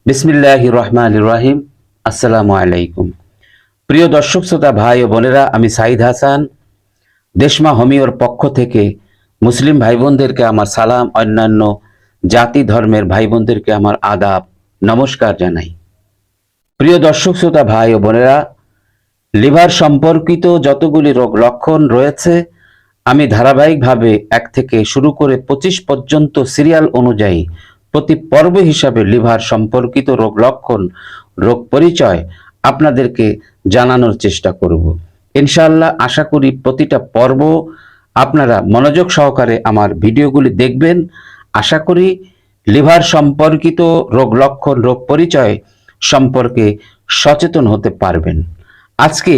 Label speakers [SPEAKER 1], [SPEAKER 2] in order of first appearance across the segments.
[SPEAKER 1] বিসমিল্লাহির রহমানির রহিম। আসসালামু আলাইকুম। প্রিয় দর্শক শ্রোতা ভাই ও বোনেরা, আমি সাইদ হাসান দেশমা হোমিওর পক্ষ থেকে মুসলিম ভাই বোনদেরকে আমার সালাম, অন্যান্য জাতি ধর্মের ভাই বোনদেরকে আমার আদাব, নমস্কার জানাই। প্রিয় দর্শক শ্রোতা ভাই ও বোনেরা, লিভার সম্পর্কিত যতগুলি রোগ লক্ষণ রয়েছে আমি ধারাবাহিকভাবে 1 থেকে শুরু করে 25 পর্যন্ত সিরিয়াল অনুযায়ী প্রতি পর্ব হিসাবে লিভার সম্পর্কিত রোগ লক্ষণ, রোগ পরিচয় আপনাদেরকে জানানোর চেষ্টা করব। ইনশাআল্লাহ আশা করি প্রতিটা পর্ব আপনারা মনোযোগ সহকারে আমার ভিডিওগুলি দেখবেন। আশা করি লিভার সম্পর্কিত রোগ লক্ষণ, রোগ পরিচয় সম্পর্কে সচেতন হতে পারবেন। আজকে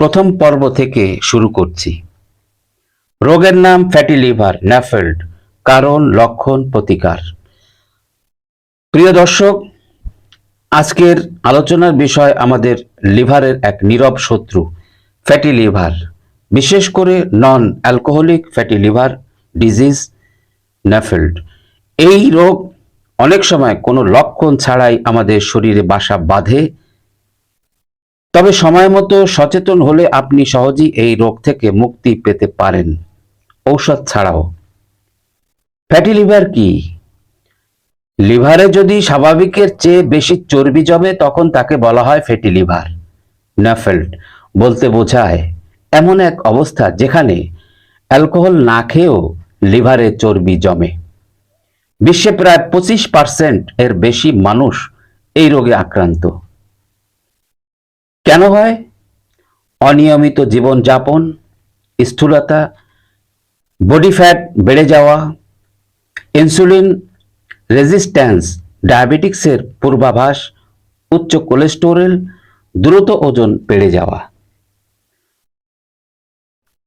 [SPEAKER 1] প্রথম পর্ব থেকে শুরু করছি। রোগের নাম ফ্যাটি লিভার, NAFLD। কারণ, লক্ষণ, প্রতিকার। প্রিয় দর্শক, আজকের আলোচনার বিষয় আমাদের লিভারের এক নীরব শত্রু, ফ্যাটি লিভার, বিশেষ করে non alcoholic fatty liver disease, NAFLD। এই রোগ অনেক সময় কোনো লক্ষণ ছাড়াই আমাদের শরীরে বাসা বাঁধে, তবে সময় মতো সচেতন হলে আপনি সহজেই এই রোগ থেকে মুক্তি পেতে পারেন, ঔষধ ছাড়াও। ফ্যাটি লিভার কি? লিভারে যদি স্বাভাবিকের চেয়ে বেশি চর্বি জমে তখন তাকে বলা হয় ফ্যাটি লিভার। NAFLD বলতে বোঝায় এমন এক অবস্থা যেখানে অ্যালকোহল না খেয়েও লিভারে চর্বি জমে। বিশ্বে প্রায় 25% এর বেশি মানুষ এই রোগে আক্রান্ত। কেন হয়? অনিয়মিত জীবনযাপন, স্থূলতা, বডি ফ্যাট বেড়ে যাওয়া, ইনসুলিন রেজিস্ট্যান্স, ডায়াবেটিক্সের পূর্বাভাস, উচ্চ কোলেস্টেরল, দ্রুত ওজন বেড়ে যাওয়া,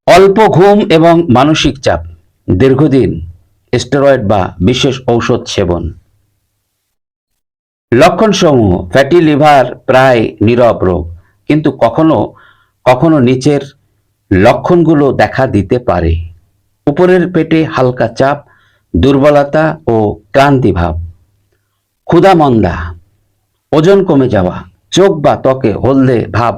[SPEAKER 1] অল্প ঘুম এবং মানসিক চাপ, দীর্ঘদিন স্টেরয়েড বা বিশেষ ঔষধ সেবন। লক্ষণসমূহ: ফ্যাটি লিভার প্রায় নীরব রোগ, কিন্তু কখনো কখনো নিচের লক্ষণগুলো দেখা দিতে পারে। উপরের পেটে হালকা চাপ, দুর্বলতা ও ক্লান্তি ভাব, ক্ষুধা মন্দা, ওজন কমে যাওয়া, চোখ বা ত্বকে হলদে ভাব।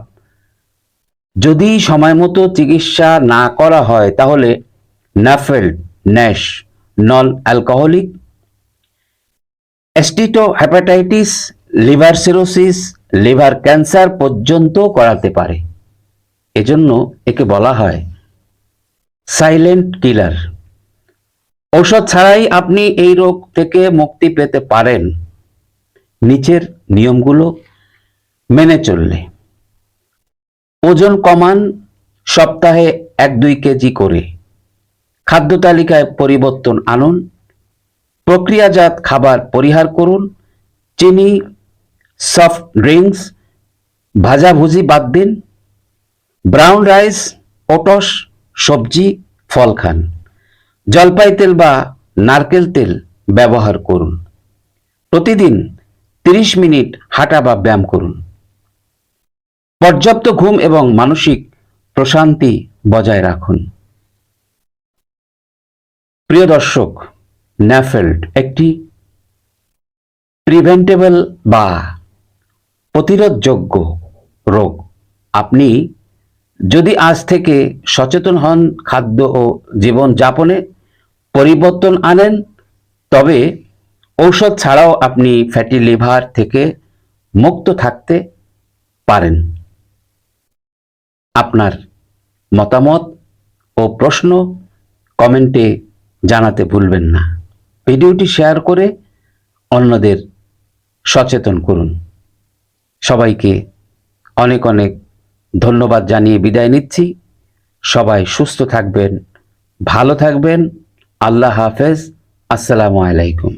[SPEAKER 1] যদি সময় মতো চিকিৎসা না করা হয় তাহলে NAFLD, NASH, non alcoholic steatohepatitis, liver cirrhosis, liver cancer পর্যন্ত করাতে পারে। এজন্য একে বলা হয় সাইলেন্ট কিলার। ঔষধ ছাড়াই আপনি এই রোগ থেকে মুক্তি পেতে পারেন নিচের নিয়মগুলো মেনে চললে। ওজন কমান সপ্তাহে 1-2 কেজি করে। খাদ্য তালিকায় পরিবর্তন আনুন। প্রক্রিয়াজাত খাবার পরিহার করুন। চিনি, সফট ড্রিঙ্কস, ভাজাভুজি বাদ দিন। ব্রাউন রাইস, ওটস, সবজি, ফল খান। জলপাই তেল বা নারকেল তেল ব্যবহার করুন। প্রতিদিন 30 মিনিট হাঁটা বা ব্যায়াম করুন। পর্যাপ্ত ঘুম এবং মানসিক প্রশান্তি বজায় রাখুন। প্রিয় দর্শক, NAFLD একটি প্রিভেন্টেবল বা প্রতিরোধযোগ্য রোগ। আপনি যদি আজ থেকে সচেতন হন, খাদ্য ও জীবনযাপনে পরিবর্তন আনেন, তবে ঔষধ ছাড়াও আপনি ফ্যাটি লিভার থেকে মুক্ত থাকতে পারেন। আপনার মতামত ও প্রশ্ন কমেন্টে জানাতে ভুলবেন না। ভিডিওটি শেয়ার করে অন্যদের সচেতন করুন। সবাইকে অনেক অনেক ধন্যবাদ জানিয়ে বিদায় নিচ্ছি। সবাই সুস্থ থাকবেন, ভালো থাকবেন। আল্লাহ হাফেজ। আসসালামু আলাইকুম।